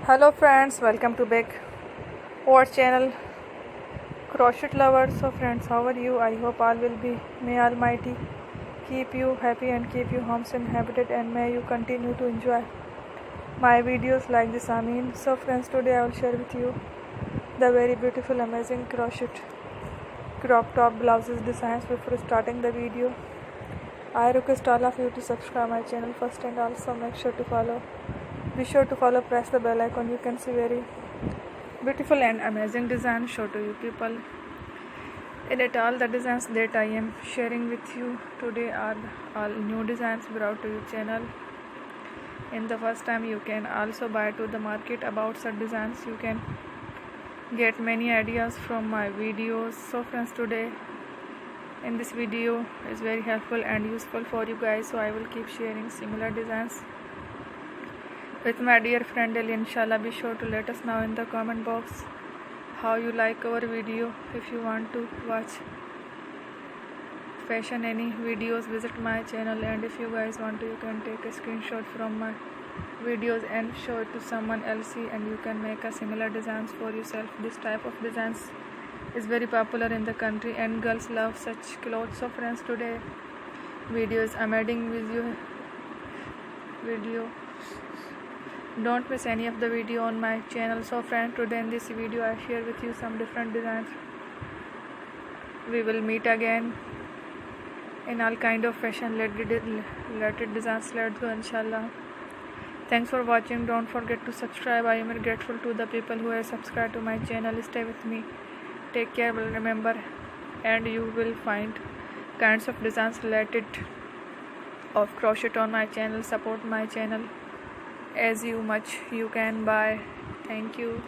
Hello friends, welcome to back our channel Crochet Lovers. So friends, how are you? I hope all will be. May Almighty keep you happy and keep you homes inhabited, and may you continue to enjoy my videos like this. Amin. So friends, today I will share with you the very beautiful, amazing crochet crop top blouses designs. Before starting the video, I request all of you to subscribe my channel first, and also be sure to follow, press the bell icon. You can see very beautiful and amazing designs show to you people. In it, all the designs that I am sharing with you today are all new designs brought to your channel. In the first time, you can also buy to the market about such designs. You can get many ideas from my videos. So friends, today in this video is very helpful and useful for you guys. So I will keep sharing similar designs with my dear friend Ali. Inshallah, be sure to let us know in the comment box how you like our video. If you want to watch fashion any videos, visit my channel, and if you guys want to, you can take a screenshot from my videos and show it to someone else, and you can make a similar designs for yourself. This type of designs is very popular in the country and girls love such clothes. So friends, today videos I'm adding with you video. Don't miss any of the video on my channel. So friends, today in this video I share with you some different designs. We will meet again in all kind of fashion related designs. Let's go, inshallah. Thanks for watching. Don't forget to subscribe. I am grateful to the people who have subscribed to my channel. Stay with me. Take care. Well, remember, and you will find kinds of designs related of crochet on my channel. Support my channel as much you can. Bye. Thank you.